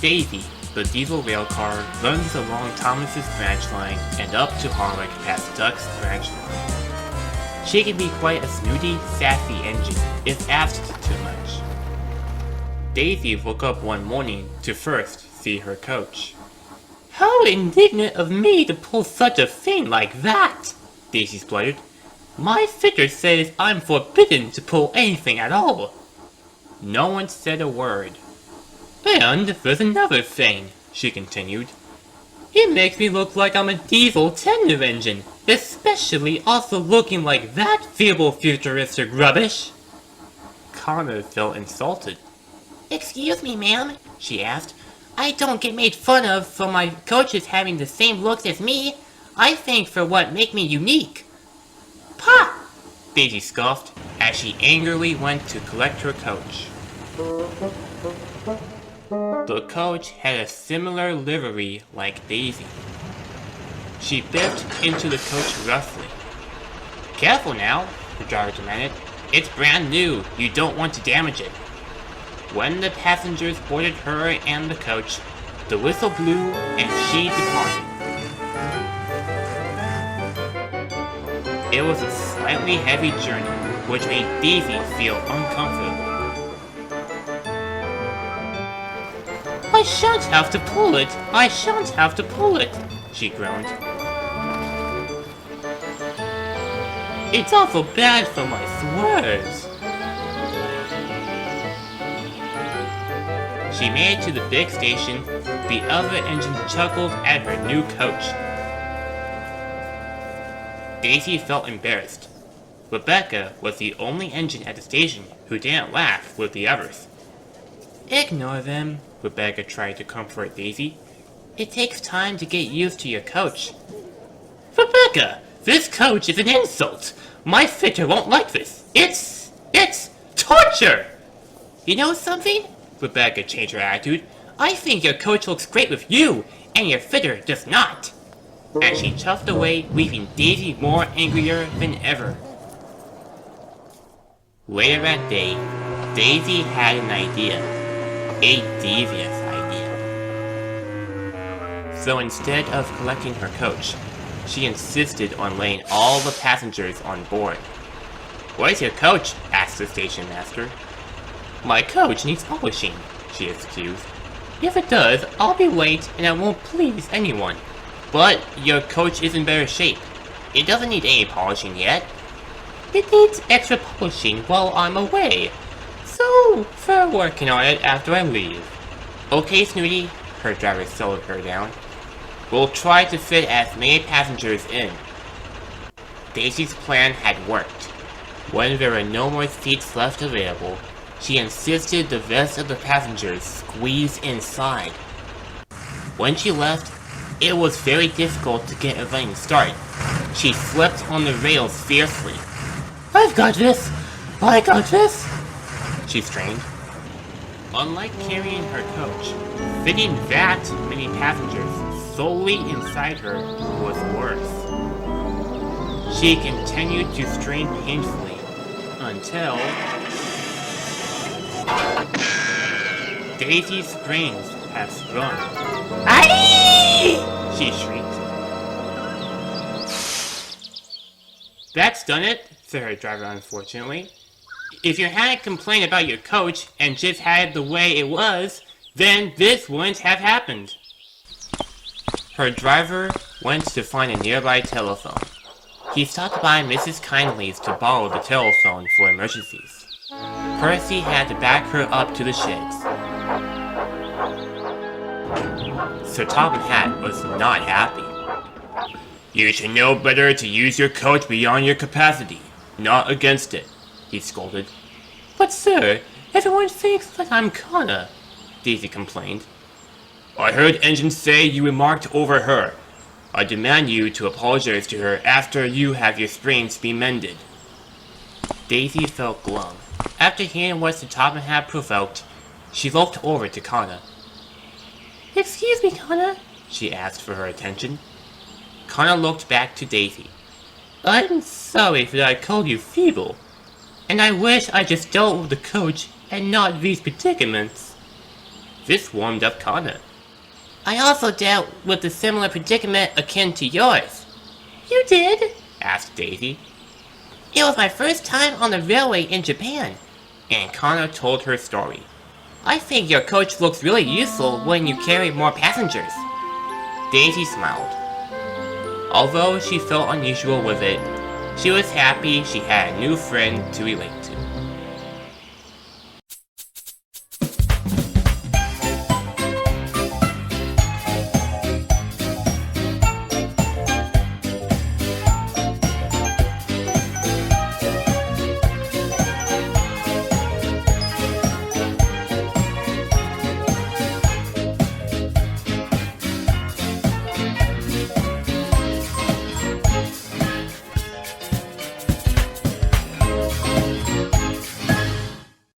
Daisy, the diesel railcar, runs along Thomas's branch line and up to Harwick past Duck's branch line. She can be quite a snooty, sassy engine if asked too much. Daisy woke up one morning to first see her coach. "How indignant of me to pull such a thing like that!" Daisy spluttered. "My fitter says I'm forbidden to pull anything at all." No one said a word. "And there's another thing," she continued. "It makes me look like I'm a diesel tender engine, especially also looking like that feeble futuristic rubbish." Connor felt insulted. "Excuse me, ma'am," she asked. "I don't get made fun of for my coaches having the same looks as me. I think for what make me unique." "Pah!" Daisy scoffed as she angrily went to collect her coach. The coach had a similar livery like Daisy. She biffed into the coach roughly. "Careful now," the driver demanded. "It's brand new. You don't want to damage it." When the passengers boarded her and the coach, the whistle blew and she departed. It was a slightly heavy journey, which made Daisy feel uncomfortable. "I shan't have to pull it! I shan't have to pull it!" she groaned. "It's awful bad for my swerves." She made it to the big station. The other engines chuckled at her new coach. Daisy felt embarrassed. Rebecca was the only engine at the station who didn't laugh with the others. "Ignore them," Rebecca tried to comfort Daisy. "It takes time to get used to your coach." "Rebecca, this coach is an insult! My fitter won't like this! It's torture!" "You know something?" Rebecca changed her attitude. "I think your coach looks great with you, and your fitter does not." And she chuffed away, leaving Daisy more angrier than ever. Later that day, Daisy had an idea. A devious idea. So instead of collecting her coach, she insisted on laying all the passengers on board. "Where's your coach?" asked the station master. "My coach needs polishing," she excused. "If it does, I'll be late and I won't please anyone." "But your coach is in better shape. It doesn't need any polishing yet." "It needs extra polishing while I'm away. So, we're working on it after I leave." "Okay, Snooty," her driver settled her down. "We'll try to fit as many passengers in." Daisy's plan had worked. When there were no more seats left available, she insisted the rest of the passengers squeeze inside. When she left, it was very difficult to get a running start. She slipped on the rails fiercely. "I've got this! I got this!" she strained. Unlike carrying her coach, fitting that many passengers solely inside her was worse. She continued to strain painfully until Daisy's springs have sprung. "Aye!" she shrieked. "That's done it," said her driver unfortunately. "If you hadn't complained about your coach and just had it the way it was, then this wouldn't have happened." Her driver went to find a nearby telephone. He stopped by Mrs. Kindly's to borrow the telephone for emergencies. Percy had to back her up to the sheds. Sir Topham Hatt was not happy. "You should know better to use your coach beyond your capacity, not against it," he scolded. "But sir, Everyone thinks that I'm Kana, Daisy complained. I heard Engine say you remarked over her. I demand you to apologize to her after you have your sprains be mended. Daisy felt glum. After hearing what Saitama had provoked, she looked over to Kana. Excuse me, Kana, she asked for her attention. Kana looked back to Daisy. I'm sorry that I called you feeble, and I wish I just dealt with the coach and not these predicaments. This warmed up Kana. I also dealt with a similar predicament akin to yours. You did? Asked Daisy. It was my first time on the railway in Japan, and Kana told her story. I think your coach looks really useful when you carry more passengers. Daisy smiled. Although she felt unusual with it, she was happy she had a new friend to relate